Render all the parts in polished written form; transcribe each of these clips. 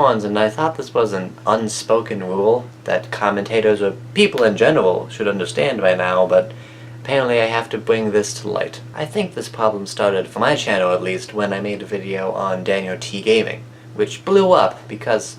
horns, and I thought this was an unspoken rule that commentators or people in general should understand by now, but apparently I have to bring this to light. I think this problem started, for my channel at least, when I made a video on Daniel T. Gaming, which blew up because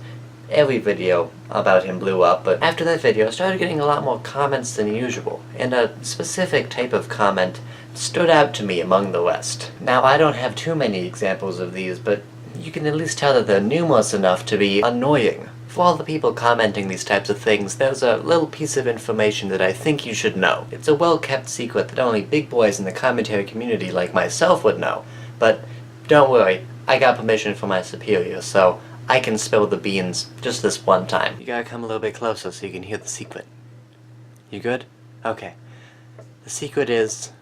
every video about him blew up, but after that video I started getting a lot more comments than usual, and a specific type of comment stood out to me among the rest. Now, I don't have too many examples of these, but you can at least tell that they're numerous enough to be annoying. For all the people commenting these types of things, there's a little piece of information that I think you should know. It's a well-kept secret that only big boys in the commentary community like myself would know, but don't worry, I got permission from my superior, so I can spill the beans just this one time. You gotta come a little bit closer so you can hear the secret. You good? Okay. The secret is,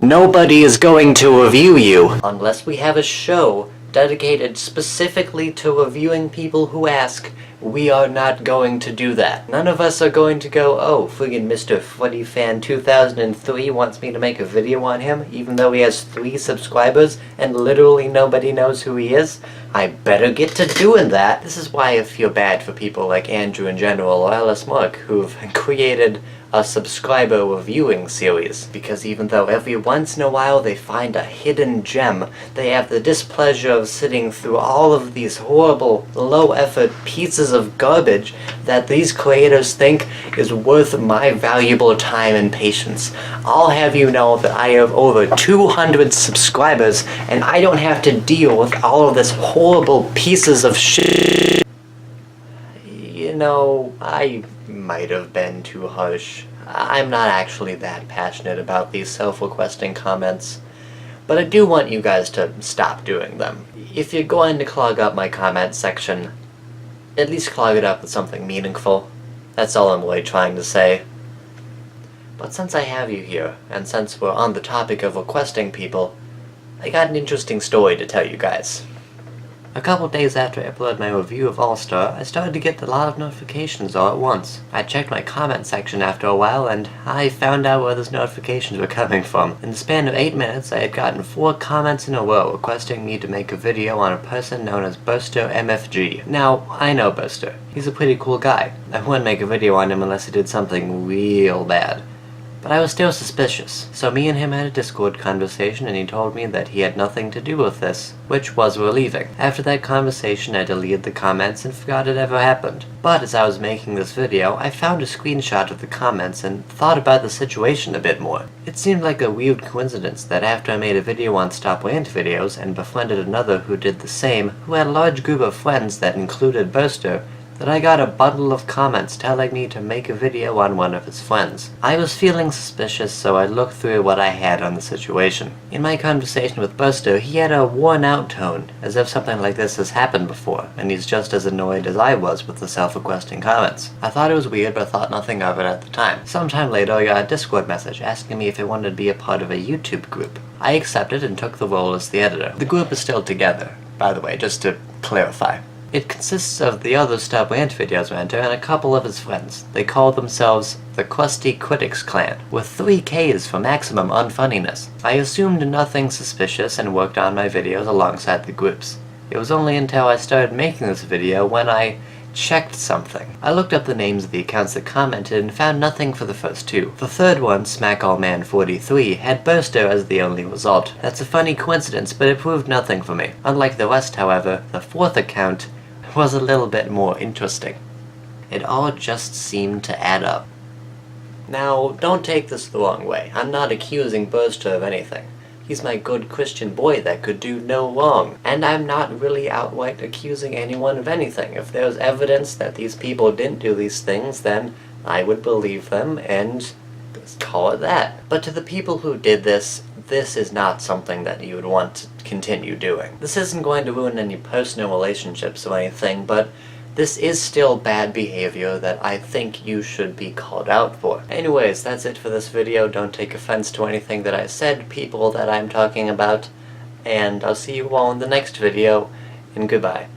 nobody is going to review you unless we have a show dedicated specifically to reviewing people who ask. We are not going to do that. None of us are going to go, oh, friggin' Mr. Footy Fan 2003 wants me to make a video on him, even though he has 3 subscribers and literally nobody knows who he is. I better get to doing that. This is why I feel bad for people like Andrew in general or Alice Mark, who've created a subscriber reviewing series, because even though every once in a while they find a hidden gem, they have the displeasure of sitting through all of these horrible, low-effort pieces of garbage that these creators think is worth my valuable time and patience. I'll have you know that I have over 200 subscribers, and I don't have to deal with all of this horrible pieces of shit. You know, I might have been too harsh. I'm not actually that passionate about these self-requesting comments, but I do want you guys to stop doing them. If you're going to clog up my comment section, at least clog it up with something meaningful. That's all I'm really trying to say. But since I have you here, and since we're on the topic of requesting people, I got an interesting story to tell you guys. A couple days after I uploaded my review of All-Star, I started to get a lot of notifications all at once. I checked my comment section after a while, and I found out where those notifications were coming from. In the span of 8 minutes, I had gotten 4 comments in a row requesting me to make a video on a person known as Burster MFG. Now, I know Burster. He's a pretty cool guy. I wouldn't make a video on him unless he did something real bad. But I was still suspicious, so me and him had a Discord conversation, and he told me that he had nothing to do with this, which was relieving. After that conversation, I deleted the comments and forgot it ever happened. But as I was making this video, I found a screenshot of the comments and thought about the situation a bit more. It seemed like a weird coincidence that after I made a video on Stop Rant videos and befriended another who did the same, who had a large group of friends that included Burster, that I got a bundle of comments telling me to make a video on one of his friends. I was feeling suspicious, so I looked through what I had on the situation. In my conversation with Burster, he had a worn-out tone, as if something like this has happened before, and he's just as annoyed as I was with the self-requesting comments. I thought it was weird, but thought nothing of it at the time. Sometime later, I got a Discord message asking me if I wanted to be a part of a YouTube group. I accepted and took the role as the editor. The group is still together, by the way, just to clarify. It consists of the other Stop Rant videos renter and a couple of his friends. They call themselves the Krusty Critics Clan, with 3 Ks for maximum unfunniness. I assumed nothing suspicious and worked on my videos alongside the groups. It was only until I started making this video when I checked something. I looked up the names of the accounts that commented and found nothing for the first 2. The third one, SmackAllMan43, had Burster as the only result. That's a funny coincidence, but it proved nothing for me. Unlike the rest, however, the 4th account was a little bit more interesting. It all just seemed to add up. Now, don't take this the wrong way. I'm not accusing Burster of anything. He's my good Christian boy that could do no wrong. And I'm not really outright accusing anyone of anything. If there's evidence that these people didn't do these things, then I would believe them and just call it that. But to the people who did this, this is not something that you would want to continue doing. This isn't going to ruin any personal relationships or anything, but this is still bad behavior that I think you should be called out for. Anyways, that's it for this video. Don't take offense to anything that I said, people that I'm talking about, and I'll see you all in the next video, and goodbye.